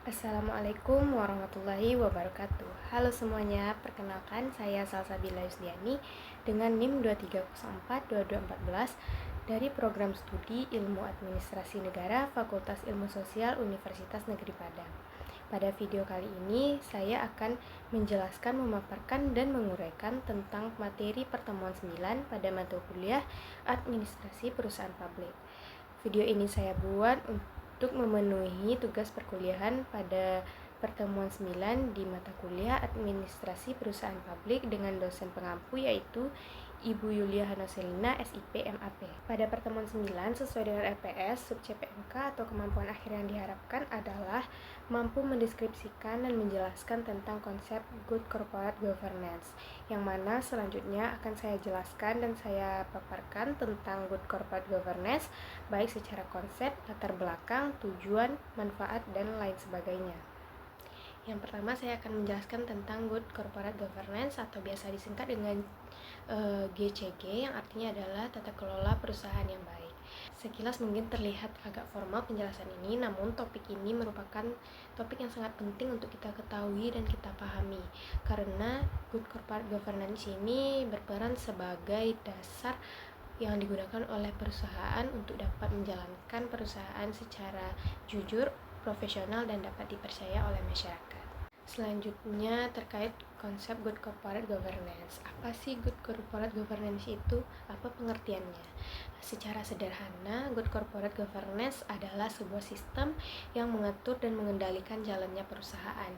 Assalamualaikum warahmatullahi wabarakatuh. Halo semuanya, perkenalkan saya Salsabila Yusdiani dengan NIM 23042214 dari Program Studi Ilmu Administrasi Negara Fakultas Ilmu Sosial Universitas Negeri Padang. Pada video kali ini, saya akan menjelaskan, memaparkan, dan menguraikan tentang materi pertemuan 9 pada mata kuliah Administrasi Perusahaan Publik. Video ini saya buat untuk memenuhi tugas perkuliahan pada pertemuan 9 di mata kuliah Administrasi Perusahaan Publik dengan dosen pengampu yaitu Ibu Yulia Hanoselina, SIP MAP. Pada pertemuan 9 sesuai dengan LPS, sub CPMK atau kemampuan akhir yang diharapkan adalah mampu mendeskripsikan dan menjelaskan tentang konsep Good Corporate Governance, yang mana selanjutnya akan saya jelaskan dan saya paparkan tentang Good Corporate Governance baik secara konsep, latar belakang, tujuan, manfaat, dan lain sebagainya. Yang pertama saya akan menjelaskan tentang Good Corporate Governance atau biasa disingkat dengan GCG, yang artinya adalah tata kelola perusahaan yang baik. Sekilas mungkin terlihat agak formal penjelasan ini, namun topik ini merupakan topik yang sangat penting untuk kita ketahui dan kita pahami, karena Good Corporate Governance ini berperan sebagai dasar yang digunakan oleh perusahaan untuk dapat menjalankan perusahaan secara jujur, profesional, dan dapat dipercaya oleh masyarakat. Selanjutnya terkait konsep Good Corporate Governance. Apa sih Good Corporate Governance itu? Apa pengertiannya? Secara sederhana, Good Corporate Governance adalah sebuah sistem yang mengatur dan mengendalikan jalannya perusahaan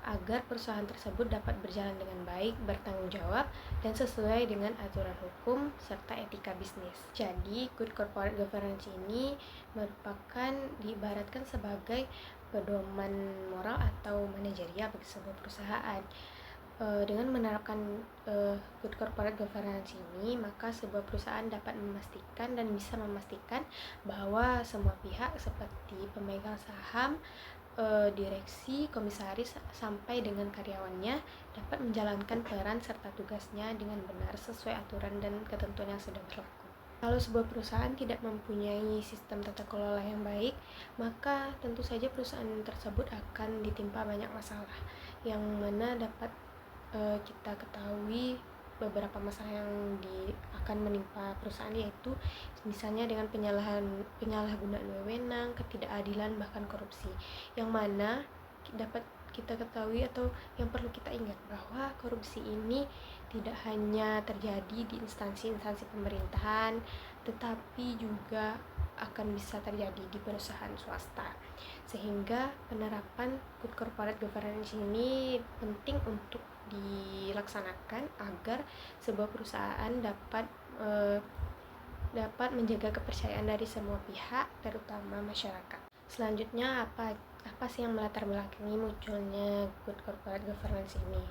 agar perusahaan tersebut dapat berjalan dengan baik, bertanggung jawab, dan sesuai dengan aturan hukum serta etika bisnis. Jadi, Good Corporate Governance ini merupakan diibaratkan sebagai pedoman moral atau manajerial bagi sebuah perusahaan. Dengan menerapkan Good Corporate Governance ini, maka sebuah perusahaan dapat memastikan dan bisa memastikan bahwa semua pihak seperti pemegang saham, direksi, komisaris, sampai dengan karyawannya dapat menjalankan peran serta tugasnya dengan benar sesuai aturan dan ketentuan yang sudah berlaku. Kalau sebuah perusahaan tidak mempunyai sistem tata kelola yang baik, maka tentu saja perusahaan tersebut akan ditimpa banyak masalah, yang mana dapat kita ketahui beberapa masalah yang akan menimpa perusahaan, yaitu misalnya dengan penyalahgunaan wewenang, ketidakadilan, bahkan korupsi, yang mana dapat kita ketahui atau yang perlu kita ingat bahwa korupsi ini tidak hanya terjadi di instansi-instansi pemerintahan, tetapi juga akan bisa terjadi di perusahaan swasta. Sehingga penerapan Good Corporate Governance ini penting untuk dilaksanakan agar sebuah perusahaan dapat menjaga kepercayaan dari semua pihak, terutama masyarakat. Selanjutnya apa sih yang melatar belakangi munculnya Good Corporate Governance ini?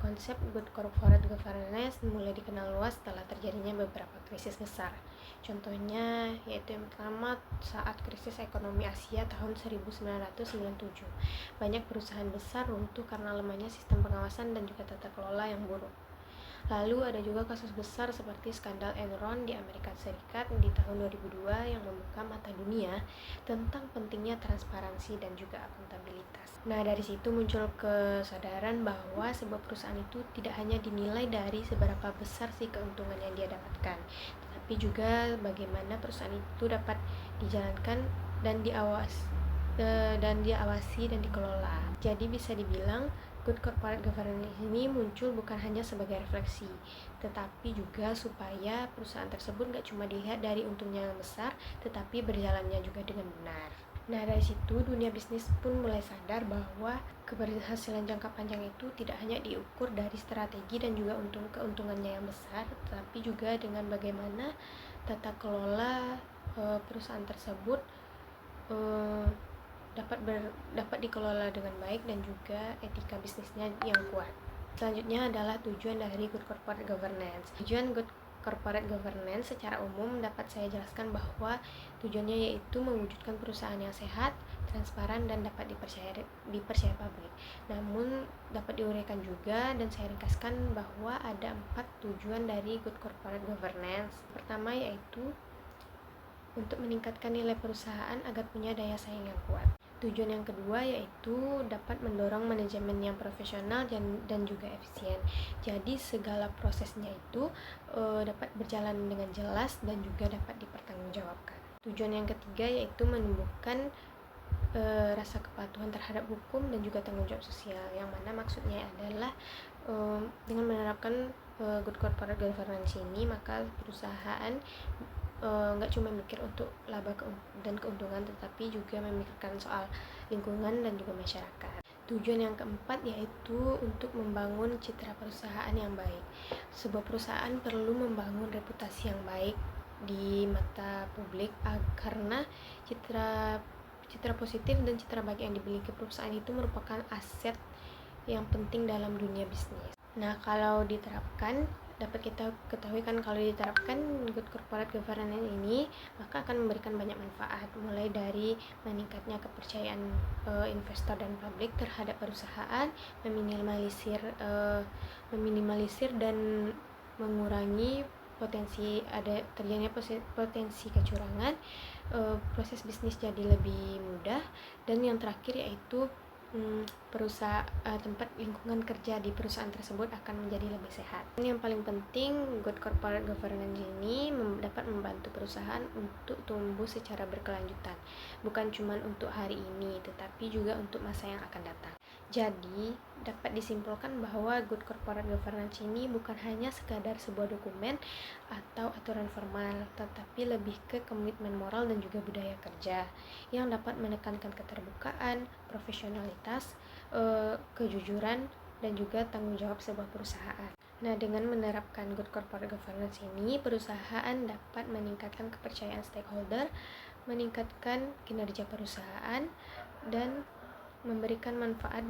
Konsep Good Corporate Governance mulai dikenal luas setelah terjadinya beberapa krisis besar. Contohnya yaitu yang pertama saat krisis ekonomi Asia tahun 1997. Banyak perusahaan besar runtuh karena lemahnya sistem pengawasan dan juga tata kelola yang buruk. Lalu ada juga kasus besar seperti skandal Enron di Amerika Serikat di tahun 2002 yang membuka mata dunia tentang pentingnya transparansi dan juga akuntabilitas. Nah, dari situ muncul kesadaran bahwa sebuah perusahaan itu tidak hanya dinilai dari seberapa besar sih keuntungan yang dia dapatkan, tetapi juga bagaimana perusahaan itu dapat dijalankan dan diawasi dan dikelola. Jadi bisa dibilang Good Corporate Governance ini muncul bukan hanya sebagai refleksi, tetapi juga supaya perusahaan tersebut gak cuma dilihat dari untungnya yang besar, tetapi berjalannya juga dengan benar. Nah, dari situ dunia bisnis pun mulai sadar bahwa keberhasilan jangka panjang itu tidak hanya diukur dari strategi dan juga keuntungannya yang besar, tetapi juga dengan bagaimana tata kelola perusahaan tersebut dapat dikelola dengan baik dan juga etika bisnisnya yang kuat. Selanjutnya adalah tujuan dari Good Corporate Governance. Tujuan Good Corporate Governance secara umum dapat saya jelaskan bahwa tujuannya yaitu mewujudkan perusahaan yang sehat, transparan, dan dapat dipercaya publik. Namun dapat diuraikan juga dan saya ringkaskan bahwa ada 4 tujuan dari Good Corporate Governance. Pertama yaitu untuk meningkatkan nilai perusahaan agar punya daya saing yang kuat. Tujuan yang kedua yaitu dapat mendorong manajemen yang profesional dan juga efisien. Jadi segala prosesnya itu dapat berjalan dengan jelas dan juga dapat dipertanggungjawabkan. Tujuan yang ketiga yaitu menumbuhkan rasa kepatuhan terhadap hukum dan juga tanggung jawab sosial, yang mana maksudnya adalah dengan menerapkan good corporate governance ini, maka perusahaan nggak cuma mikir untuk laba dan keuntungan, tetapi juga memikirkan soal lingkungan dan juga masyarakat. Tujuan yang keempat yaitu untuk membangun citra perusahaan yang baik. Sebuah perusahaan perlu membangun reputasi yang baik di mata publik karena citra positif dan citra baik yang dimiliki perusahaan itu merupakan aset yang penting dalam dunia bisnis. Nah, kalau diterapkan, dapat kita ketahui kan, kalau diterapkan good corporate governance ini, maka akan memberikan banyak manfaat, mulai dari meningkatnya kepercayaan investor dan publik terhadap perusahaan, meminimalisir dan mengurangi terjadinya potensi kecurangan, proses bisnis jadi lebih mudah, dan yang terakhir yaitu tempat lingkungan kerja di perusahaan tersebut akan menjadi lebih sehat. Dan yang paling penting, good corporate governance ini dapat membantu perusahaan untuk tumbuh secara berkelanjutan, bukan cuma untuk hari ini, tetapi juga untuk masa yang akan datang. Jadi, dapat disimpulkan bahwa good corporate governance ini bukan hanya sekadar sebuah dokumen atau aturan formal, tetapi lebih ke komitmen moral dan juga budaya kerja yang dapat menekankan keterbukaan, profesionalitas, kejujuran, dan juga tanggung jawab sebuah perusahaan. Nah, dengan menerapkan good corporate governance ini, perusahaan dapat meningkatkan kepercayaan stakeholder, meningkatkan kinerja perusahaan, dan memberikan manfaat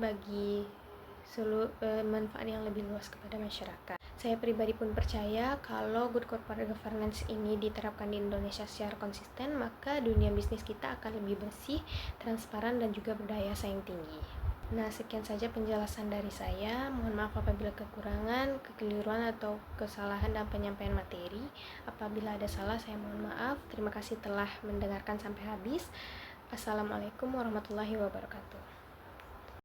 manfaat yang lebih luas kepada masyarakat. Saya pribadi pun percaya kalau good corporate governance ini diterapkan di Indonesia secara konsisten, maka dunia bisnis kita akan lebih bersih, transparan, dan juga berdaya saing tinggi. Nah, sekian saja penjelasan dari saya. Mohon maaf apabila kekurangan, kekeliruan, atau kesalahan dalam penyampaian materi. Apabila ada salah, saya mohon maaf. Terima kasih telah mendengarkan sampai habis. Assalamualaikum warahmatullahi wabarakatuh.